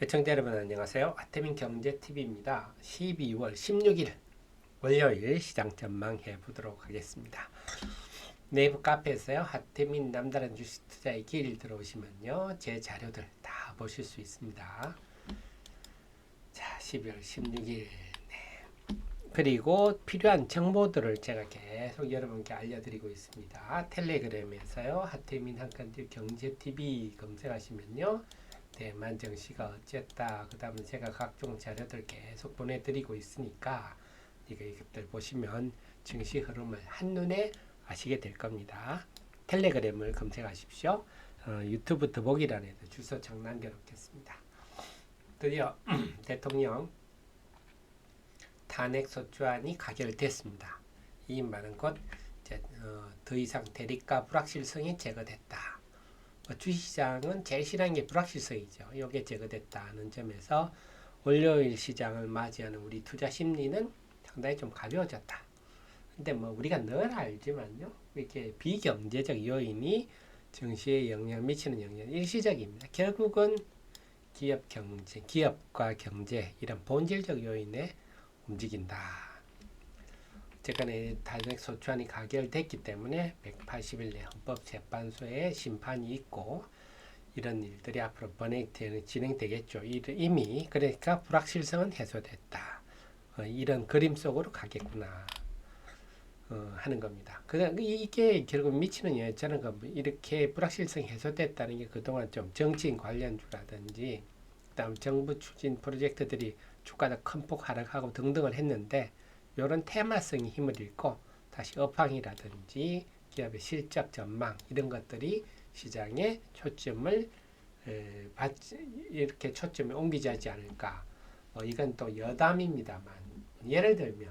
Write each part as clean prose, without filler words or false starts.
애청자 여러분 안녕하세요. 아태민 경제TV입니다. 12월 16일 월요일 시장 전망해 보도록 하겠습니다. 네이버 카페에서요. 하태민 남다른 주식 투자의 길 들어오시면요. 제 자료들 다 보실 수 있습니다. 자, 12월 16일 그리고 필요한 정보들을 제가 계속 여러분께 알려드리고 있습니다. 텔레그램에서요. 하태민 한칸집 경제TV 검색하시면요. 대만 정시가 어쨌다. 그 다음에 제가 각종 자료들 계속 보내드리고 있으니까 이것들 보시면 증시 흐름을 한눈에 아시게 될 겁니다. 텔레그램을 검색하십시오. 유튜브 더보기란에도 주소창 남겨놓겠습니다. 드디어 대통령 탄핵소추안이 가결됐습니다. 이 말은 곧 더 이상 대립과 불확실성이 제거됐다. 주식시장은 제일 싫어하는 게 불확실성이죠. 이게 제거됐다는 점에서 월요일 시장을 맞이하는 우리 투자 심리는 상당히 좀 가벼워졌다. 근데 우리가 늘 알지만요. 이렇게 비경제적 요인이 증시에 영향 미치는 영향은 일시적입니다. 결국은 기업 경제, 기업과 경제 이런 본질적 요인에 움직인다. 어쨌거나 탄핵소추안이 가결됐기 때문에 180일 내 헌법재판소에 심판이 있고 이런 일들이 앞으로 진행되겠죠. 이미 그러니까 불확실성은 해소됐다. 이런 그림 속으로 가겠구나 하는 겁니다. 이게 결국 미치는 영향 저는 이렇게 불확실성이 해소됐다는 게 그동안 좀 정치인 관련주라든지 그다음 정부 추진 프로젝트들이 주가가 큰 폭 하락하고 등등을 했는데 이런 테마성이 힘을 잃고 다시 업황이라든지 기업의 실적 전망 이런 것들이 시장의 초점을 이렇게 초점에 옮기지 않을까. 이건 또 여담입니다만 예를 들면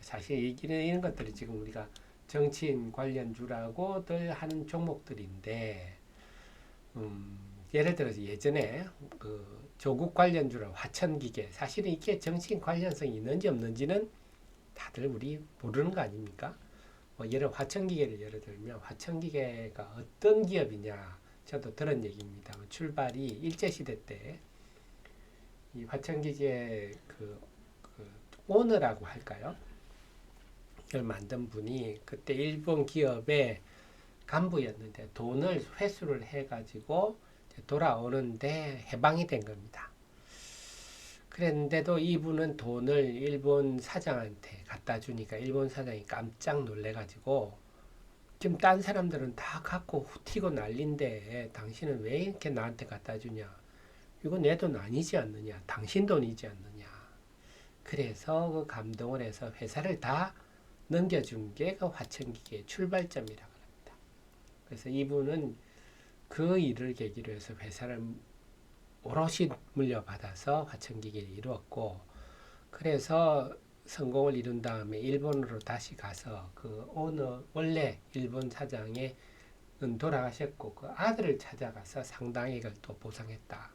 사실 이런 것들이 지금 우리가 정치인 관련주라고들 하는 종목들인데 예를 들어서 예전에 그 조국 관련주로 화천기계 사실은 이게 정치인 관련성이 있는지 없는지는 다들 우리 모르는 거 아닙니까? 화천기계를 예를 들면 화천기계가 어떤 기업이냐 저도 들은 얘기입니다. 출발이 일제시대 때 이 화천기계 그 오너라고 할까요? 이걸 만든 분이 그때 일본 기업의 간부였는데 돈을 회수를 해가지고 돌아오는데 해방이 된 겁니다. 그랬는데도 이분은 돈을 일본 사장한테 갖다 주니까 일본 사장이 깜짝 놀래가지고 지금 딴 사람들은 다 갖고 튀고 난린데 당신은 왜 이렇게 나한테 갖다 주냐? 이거 내 돈 아니지 않느냐? 당신 돈이지 않느냐? 그래서 그 감동을 해서 회사를 다 넘겨준 게 그 화천기계의 출발점이라고 합니다. 그래서 이분은 그 일을 계기로 해서 회사를 오롯이 물려받아서 화천기계를 이루었고 그래서 성공을 이룬 다음에 일본으로 다시 가서 그 오너 원래 일본 사장의 돌아가셨고 그 아들을 찾아가서 상당액을 또 보상했다.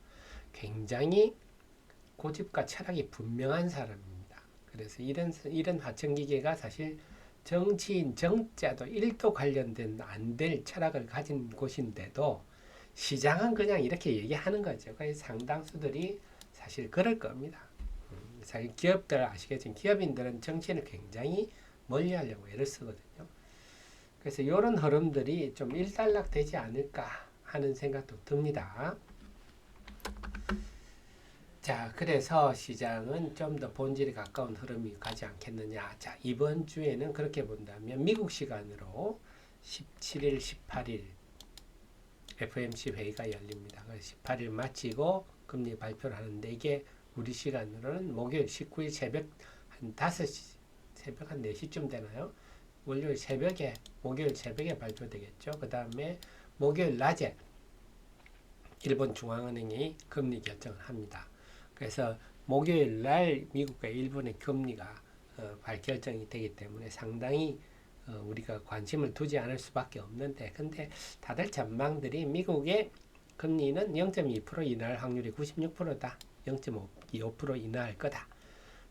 굉장히 고집과 철학이 분명한 사람입니다. 그래서 이런 화천기계가 사실 정치인 정자도 1도 관련된 안 될 철학을 가진 곳인데도 시장은 그냥 이렇게 얘기하는 거죠. 그래서 상당수들이 사실 그럴 겁니다. 사실 기업들 아시겠지만 기업인들은 정치인을 굉장히 멀리하려고 애를 쓰거든요. 그래서 이런 흐름들이 좀 일단락되지 않을까 하는 생각도 듭니다. 자, 그래서 시장은 좀 더 본질에 가까운 흐름이 가지 않겠느냐. 자, 이번 주에는 그렇게 본다면 미국 시간으로 17일, 18일 FOMC 회의가 열립니다. 18일 마치고 금리 발표를 하는데 이게 우리 시간으로는 목요일 19일 새벽 한 5시, 새벽 한 4시쯤 되나요? 월요일 새벽에, 목요일 새벽에 발표되겠죠. 그 다음에 목요일 낮에 일본 중앙은행이 금리 결정을 합니다. 그래서 목요일 날 미국과 일본의 금리가 발결정이 되기 때문에 상당히 우리가 관심을 두지 않을 수밖에 없는데 근데 다들 전망들이 미국의 금리는 0.2% 인하할 확률이 96%다. 0.25% 인하할 거다.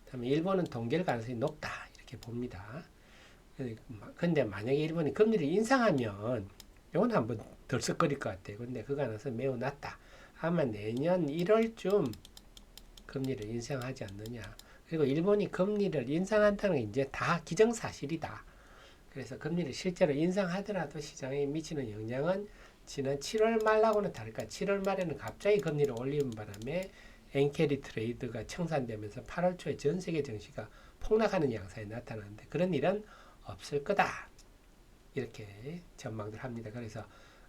그다음에 일본은 동결 가능성이 높다. 이렇게 봅니다. 근데 만약에 일본이 금리를 인상하면 이건 한번 덜썩거릴 것 같아요. 근데 그 가능성이 매우 낮다. 아마 내년 1월쯤 금리를 인상하지 않느냐. 그리고 일본이 금리를 인상한다는 게 이제 다 기정사실이다. 그래서 금리를 실제로 인상하더라도 시장에 미치는 영향은 지난 7월 말하고는 다를까. 7월 말에는 갑자기 금리를 올리는 바람에 엔캐리 트레이드가 청산되면서 8월 초에 전 세계 증시가 폭락하는 양상이 나타나는데 그런 일은 없을 거다. 이렇게 전망들 합니다. 그래서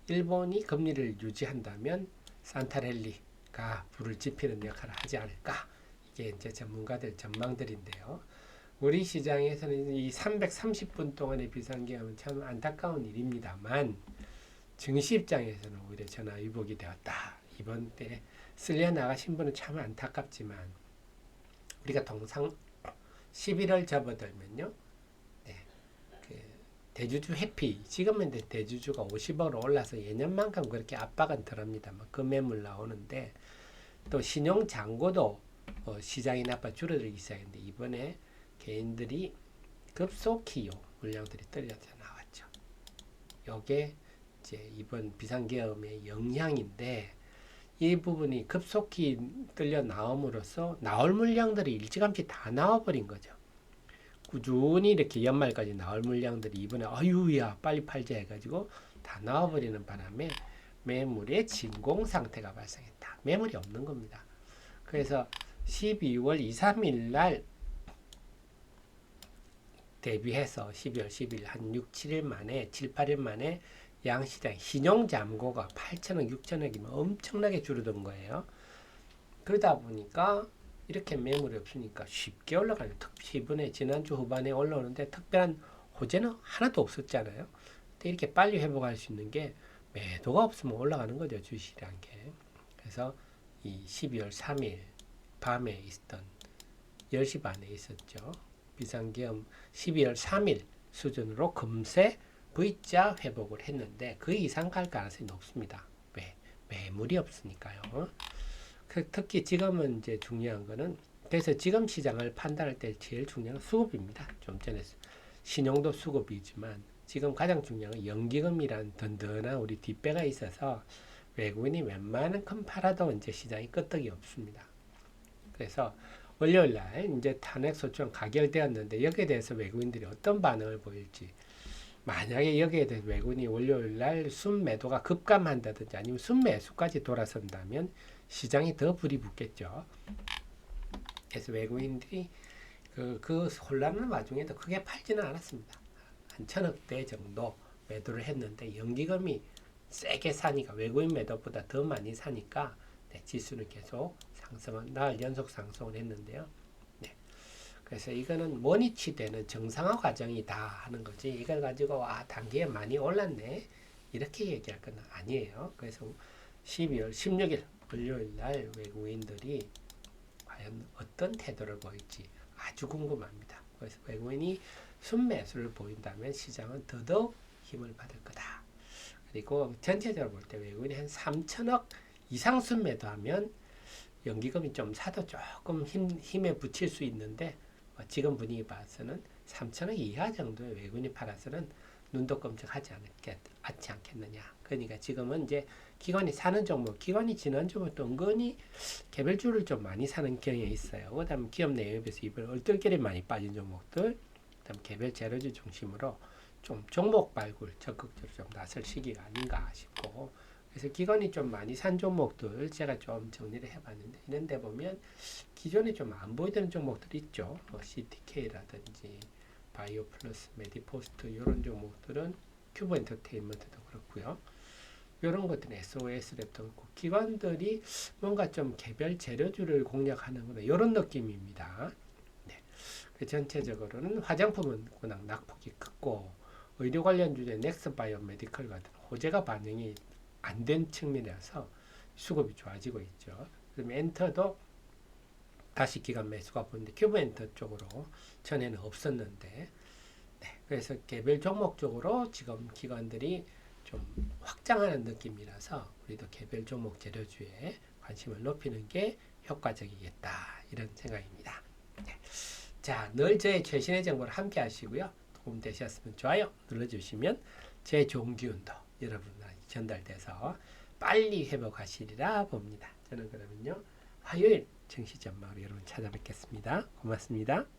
일본이 금리를 유지한다면 산타랠리가 불을 지피는 역할을 하지 않을까. 이게 이제 전문가들 전망들인데요. 우리 시장에서는 이 330분 동안의 비상계엄은 참 안타까운 일입니다만 증시 입장에서는 오히려 전화위복이 되었다. 이번 때 쓸려 나가신 분은 참 안타깝지만 우리가 통상 11월 접어들면요. 네, 그 대주주 회피 지금은 대주주가 50억으로 올라서 예년만큼 그렇게 압박은 덜합니다만 그 매물 나오는데 또 신용 잔고도 시장이 나빠 줄어들기 시작했는데 이번에 개인들이 급속히 물량들이 떨어져 나왔죠. 요게 이제 이번 비상계엄의 영향인데 이 부분이 급속히 떨려 나옴으로써 나올 물량들이 일찌감치 다 나와버린 거죠. 꾸준히 이렇게 연말까지 나올 물량들이 이번에 아유야 빨리 팔자 해가지고 다 나와버리는 바람에 매물의 진공 상태가 발생했다. 매물이 없는 겁니다. 그래서 12월 2, 3일 날 대비해서 12월 10일 한 6, 7일 만에 7, 8일 만에 양시장 신용 잔고가 8천억, 6천억이면 엄청나게 줄어든 거예요. 그러다 보니까 이렇게 매물이 없으니까 쉽게 올라가요. 이번에 지난주 후반에 올라오는데 특별한 호재는 하나도 없었잖아요. 근데 이렇게 빨리 회복할 수 있는 게 매도가 없으면 올라가는 거죠. 주식이란 게. 그래서 이 12월 3일 밤에 있었던 10시 반에 있었죠. 비상계엄 12월 3일 수준으로 금세 V자 회복을 했는데 그 이상 갈 가능성이 높습니다. 왜? 매물이 없으니까요. 특히 지금은 이제 중요한 거는 그래서 지금 시장을 판단할 때 제일 중요한 건 수급입니다. 좀 전에 신용도 수급이지만 지금 가장 중요한 건 연기금이란 든든한 우리 뒷배가 있어서 외국인이 웬만한 큰 팔아도 이제 시장이 끄떡이 없습니다. 그래서 월요일 날 이제 탄핵소추안 가결되었는데 여기에 대해서 외국인들이 어떤 반응을 보일지 만약에 여기에 대해서 외국인이 월요일 날 순매도가 급감한다든지 아니면 순매수까지 돌아선다면 시장이 더 불이 붙겠죠. 그래서 외국인들이 그 혼란한 와중에도 크게 팔지는 않았습니다. 한 1,000억대 정도 매도를 했는데 연기금이 세게 사니까 외국인 매도보다 더 많이 사니까 네, 지수는 계속 나흘 연속 상승을 했는데요. 네. 그래서 이거는 원위치되는 정상화 과정이다 하는 거지. 이걸 가지고 단기에 많이 올랐네 이렇게 얘기할 건 아니에요. 그래서 12월 16일 월요일 날 외국인들이 과연 어떤 태도를 보일지 아주 궁금합니다. 그래서 외국인이 순매수를 보인다면 시장은 더더욱 힘을 받을 거다. 그리고 전체적으로 볼 때 외국인이 한 3천억 이상 순매도하면 연기금이 좀 사도 조금 힘에 붙일 수 있는데 지금 분위기 봐서는 3천억 이하 정도의 외국인이 팔아서는 눈도 끔찍하지 않겠느냐. 그러니까 지금은 이제 기관이 사는 종목, 기관이 지난주부터 은근히 개별주를 좀 많이 사는 경향이 있어요. 그 다음에 기업 내에 비해서 이번에 얼떨결에 많이 빠진 종목들, 그 다음 개별 재료주 중심으로 좀 종목 발굴 적극적으로 좀 나설 시기가 아닌가 싶고, 그래서 기관이 좀 많이 산 종목들 제가 좀 정리를 해봤는데 이런 데 보면 기존에 좀 안 보이던 종목들 있죠. CTK라든지 바이오 플러스, 메디포스트 이런 종목들은 큐브 엔터테인먼트도 그렇고요. 이런 것들은 SOS랩도 그렇고 기관들이 뭔가 좀 개별 재료주를 공략하는구나 이런 느낌입니다. 네. 전체적으로는 화장품은 워낙 낙폭이 크고 의료 관련 주제 넥스바이오 메디컬 같은 호재가 반영이 안 된 측면이라서 수급이 좋아지고 있죠. 그럼 엔터도 다시 기관 매수가 보이는데 큐브 엔터 쪽으로 전에는 없었는데 네, 그래서 개별 종목 쪽으로 지금 기관들이 좀 확장하는 느낌이라서 우리도 개별 종목 재료주에 관심을 높이는 게 효과적이겠다 이런 생각입니다. 네. 자, 늘 저의 최신의 정보를 함께 하시고요. 도움 되셨으면 좋아요 눌러주시면 제 좋은 기운도 여러분들한테 전달돼서 빨리 회복하시리라 봅니다. 저는 그러면요 화요일 정시전망으로 여러분 찾아뵙겠습니다. 고맙습니다.